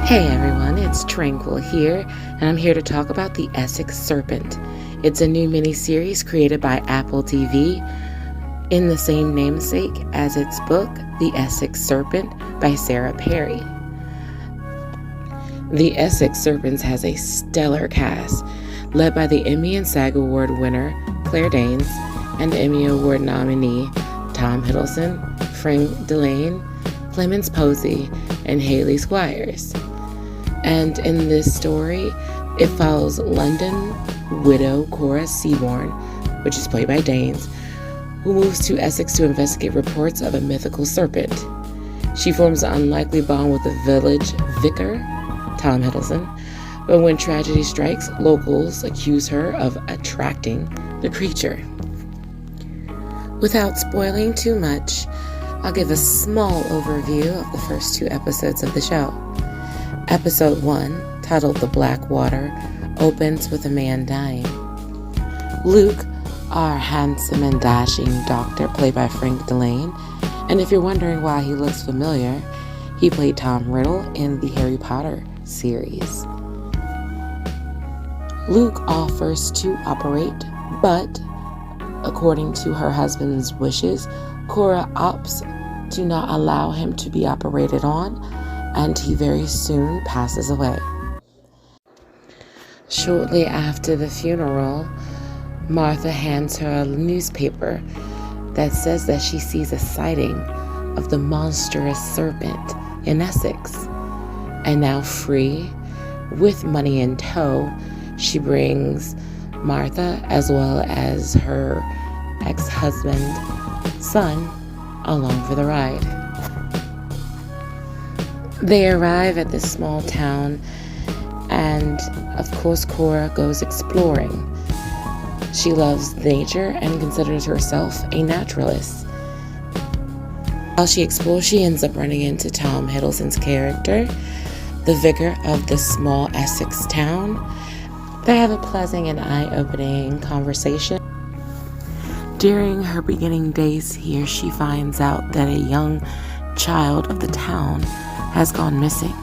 Hey everyone, it's Tranquil here, and I'm here to talk about the Essex Serpent. It's a new miniseries created by Apple TV in the same namesake as its book, The Essex Serpent by Sarah Perry. The Essex Serpent has a stellar cast, led by the Emmy and SAG Award winner Claire Danes and Emmy Award nominee Tom Hiddleston, Frank Delane, Clemens Posey, and Haley Squires. And in this story, it follows London widow Cora Seaborn, which is played by Danes, who moves to Essex to investigate reports of a mythical serpent. She forms an unlikely bond with the village vicar, Tom Hiddleston, but when tragedy strikes, locals accuse her of attracting the creature. Without spoiling too much, I'll give a small overview of the first 2 episodes of the show. Episode 1, titled The Black Water, opens with a man dying. Luke, our handsome and dashing doctor, played by Frank Delane, and if you're wondering why he looks familiar, he played Tom Riddle in the Harry Potter series. Luke offers to operate, but according to her husband's wishes, Cora opts to not allow him to be operated on, and he very soon passes away. Shortly after the funeral, Martha hands her a newspaper that says that she sees a sighting of the monstrous serpent in Essex. And now free, with money in tow, she brings Martha as well as her ex-husband, son, along for the ride. They arrive at this small town, and of course Cora goes exploring. She loves nature and considers herself a naturalist. While she explores, she ends up running into Tom Hiddleston's character, the vicar of the small Essex town. They have a pleasant and eye-opening conversation. During her beginning days here, she finds out that a young child of the town has gone missing,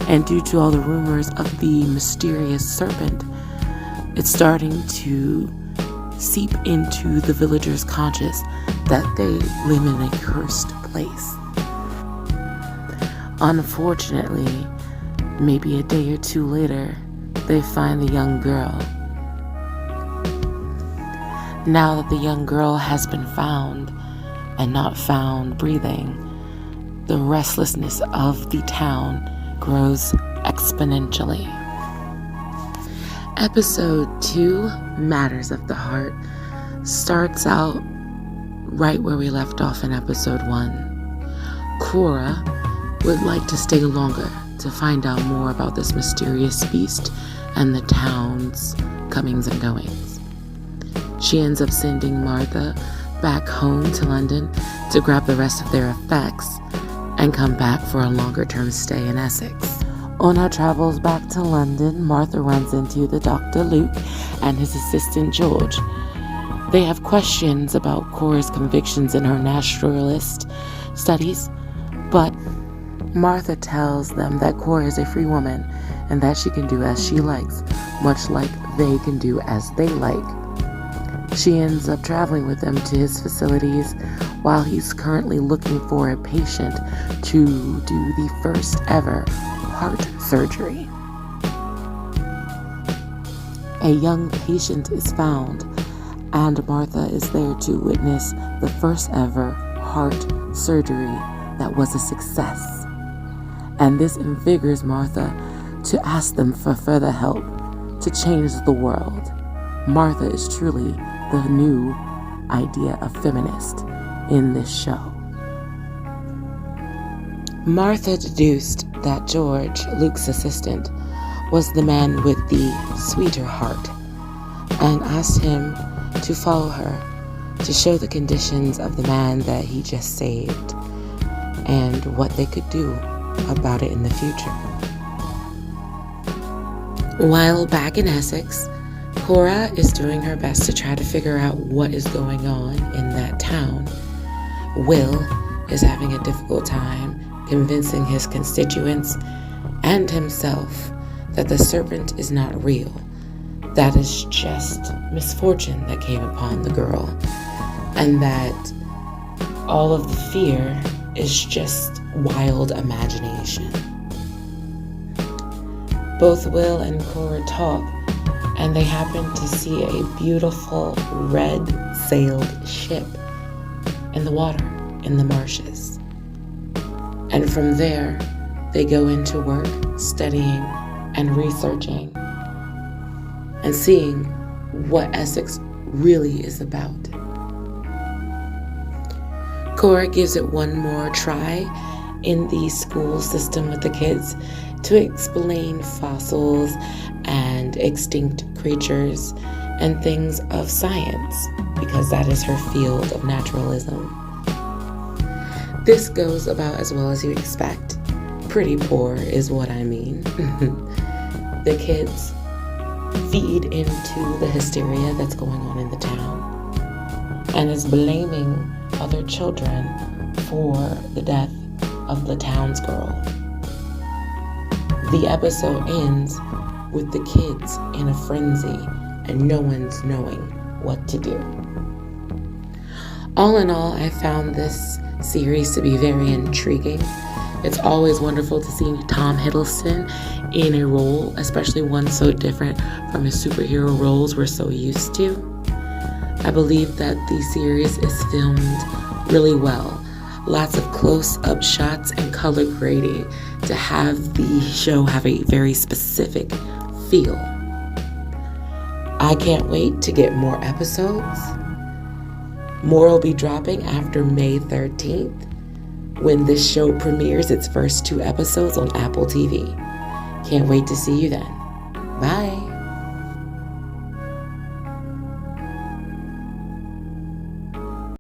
and due to all the rumors of the mysterious serpent, it's starting to seep into the villagers' conscious that they live in a cursed place. Unfortunately, maybe a day or 2 later, they find the young girl. Now that the young girl has been found and not found breathing, the restlessness of the town grows exponentially. Episode 2, Matters of the Heart, starts out right where we left off in episode 1. Cora would like to stay longer to find out more about this mysterious beast and the town's comings and goings. She ends up sending Martha back home to London to grab the rest of their effects and come back for a longer-term stay in Essex. On her travels back to London, Martha runs into the Dr. Luke and his assistant George. They have questions about Cora's convictions in her naturalist studies, but Martha tells them that Cora is a free woman and that she can do as she likes, much like they can do as they like. She ends up traveling with them to his facilities while he's currently looking for a patient to do the first ever heart surgery. A young patient is found, and Martha is there to witness the first ever heart surgery that was a success. And this invigorates Martha to ask them for further help to change the world. Martha is truly the new idea of feminist in this show. Martha deduced that George, Luke's assistant, was the man with the sweeter heart, and asked him to follow her to show the conditions of the man that he just saved and what they could do about it in the future. While back in Essex, Cora is doing her best to try to figure out what is going on in that town. Will is having a difficult time convincing his constituents and himself that the serpent is not real. That is just misfortune that came upon the girl, and that all of the fear is just wild imagination. Both Will and Cora talk, and they happen to see a beautiful red-sailed ship in the water, in the marshes. And from there, they go into work, studying and researching and seeing what Essex really is about. Cora gives it one more try in the school system with the kids to explain fossils and extinct creatures and things of science, because that is her field of naturalism. This goes about as well as you expect. Pretty poor is what I mean. The kids feed into the hysteria that's going on in the town and is blaming other children for the death of the townsgirl. The episode ends with the kids in a frenzy and no one's knowing what to do. All in all, I found this series to be very intriguing. It's always wonderful to see Tom Hiddleston in a role, especially one so different from his superhero roles we're so used to. I believe that the series is filmed really well. Lots of close-up shots and color grading to have the show have a very specific feel. I can't wait to get more episodes. More will be dropping after May 13th when this show premieres its first 2 episodes on Apple TV. Can't wait to see you then. Bye.